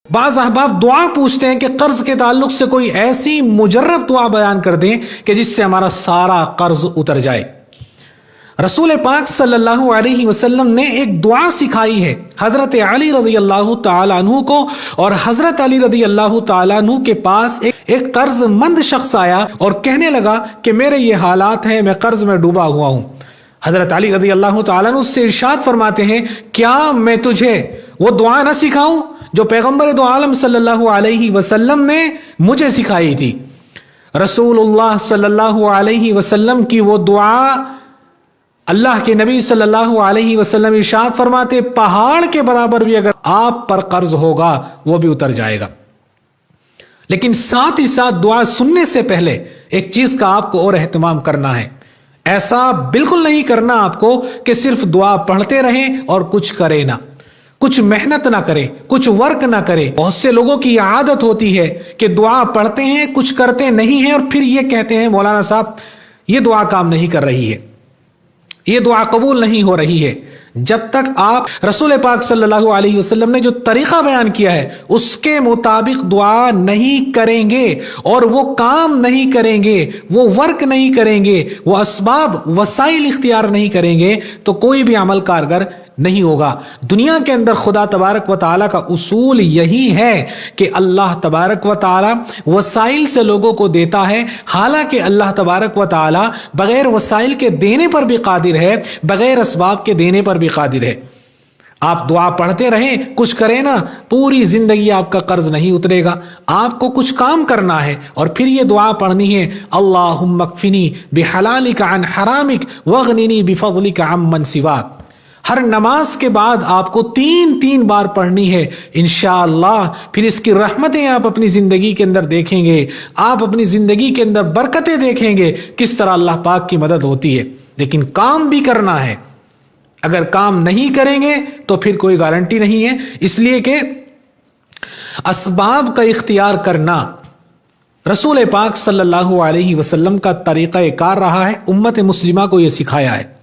بعض احباب دعا پوچھتے ہیں کہ قرض کے تعلق سے کوئی ایسی مجرب دعا بیان کر دیں کہ جس سے ہمارا سارا قرض اتر جائے۔ رسول پاک صلی اللہ علیہ وسلم نے ایک دعا سکھائی ہے حضرت علی رضی اللہ تعالیٰ عنہ کو، اور حضرت علی رضی اللہ تعالیٰ عنہ کے پاس ایک قرض مند شخص آیا اور کہنے لگا کہ میرے یہ حالات ہیں، میں قرض میں ڈوبا ہوا ہوں۔ حضرت علی رضی اللہ تعالیٰ عنہ اس سے ارشاد فرماتے ہیں، کیا میں تجھے وہ دعا نہ سکھاؤں جو پیغمبر دو عالم صلی اللہ علیہ وسلم نے مجھے سکھائی تھی؟ رسول اللہ صلی اللہ علیہ وسلم کی وہ دعا، اللہ کے نبی صلی اللہ علیہ وسلم ارشاد فرماتے پہاڑ کے برابر بھی اگر آپ پر قرض ہوگا وہ بھی اتر جائے گا۔ لیکن ساتھ ہی ساتھ دعا سننے سے پہلے ایک چیز کا آپ کو اور اہتمام کرنا ہے۔ ایسا بالکل نہیں کرنا آپ کو کہ صرف دعا پڑھتے رہیں اور کچھ کرے نہ، کچھ محنت نہ کرے، کچھ ورک نہ کرے۔ بہت سے لوگوں کی عادت ہوتی ہے کہ دعا پڑھتے ہیں، کچھ کرتے نہیں ہیں، اور پھر یہ کہتے ہیں مولانا صاحب یہ دعا کام نہیں کر رہی ہے، یہ دعا قبول نہیں ہو رہی ہے۔ جب تک آپ رسول پاک صلی اللہ علیہ وسلم نے جو طریقہ بیان کیا ہے اس کے مطابق دعا نہیں کریں گے اور وہ کام نہیں کریں گے، وہ ورک نہیں کریں گے، وہ اسباب وسائل اختیار نہیں کریں گے، تو کوئی بھی عمل کارگر نہیں ہوگا۔ دنیا کے اندر خدا تبارک و تعالیٰ کا اصول یہی ہے کہ اللہ تبارک و تعالیٰ وسائل سے لوگوں کو دیتا ہے، حالانکہ اللہ تبارک و تعالیٰ بغیر وسائل کے دینے پر بھی قادر ہے، بغیر اسباب کے دینے پر بھی قادر ہے۔ آپ دعا پڑھتے رہیں، کچھ کریں نا، پوری زندگی آپ کا قرض نہیں اترے گا۔ آپ کو کچھ کام کرنا ہے اور پھر یہ دعا پڑھنی ہے، اللہم اکفنی بحلالک عن حرامک واغننی بفضلک عمن سواک۔ ہر نماز کے بعد آپ کو تین بار پڑھنی ہے انشاءاللہ۔ پھر اس کی رحمتیں آپ اپنی زندگی کے اندر دیکھیں گے، آپ اپنی زندگی کے اندر برکتیں دیکھیں گے، کس طرح اللہ پاک کی مدد ہوتی ہے۔ لیکن کام بھی کرنا ہے، اگر کام نہیں کریں گے تو پھر کوئی گارنٹی نہیں ہے۔ اس لیے کہ اسباب کا اختیار کرنا رسول پاک صلی اللہ علیہ وسلم کا طریقہ کار رہا ہے، امت مسلمہ کو یہ سکھایا ہے۔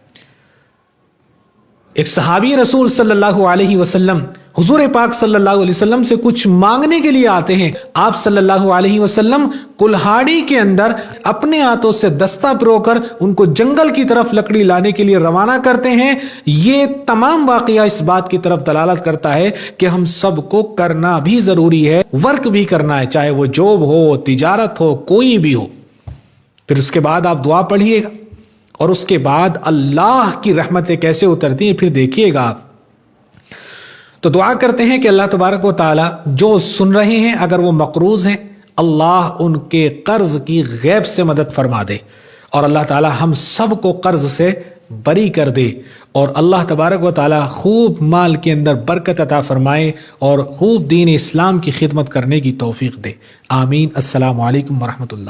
ایک صحابی رسول صلی اللہ علیہ وسلم حضور پاک صلی اللہ علیہ وسلم سے کچھ مانگنے کے لیے آتے ہیں۔ آپ صلی اللہ علیہ وسلم کلہاڑی کے اندر اپنے ہاتھوں سے دستہ پرو کر ان کو جنگل کی طرف لکڑی لانے کے لیے روانہ کرتے ہیں۔ یہ تمام واقعہ اس بات کی طرف دلالت کرتا ہے کہ ہم سب کو کرنا بھی ضروری ہے، ورک بھی کرنا ہے، چاہے وہ جاب ہو، تجارت ہو، کوئی بھی ہو۔ پھر اس کے بعد آپ دعا پڑھیے گا اور اس کے بعد اللہ کی رحمتیں کیسے اترتی ہیں پھر دیکھیے گا آپ۔ تو دعا کرتے ہیں کہ اللہ تبارک و تعالی جو سن رہے ہیں اگر وہ مقروض ہیں، اللہ ان کے قرض کی غیب سے مدد فرما دے، اور اللہ تعالی ہم سب کو قرض سے بری کر دے، اور اللہ تبارک و تعالی خوب مال کے اندر برکت عطا فرمائے اور خوب دین اسلام کی خدمت کرنے کی توفیق دے۔ آمین۔ السلام علیکم ورحمۃ اللہ۔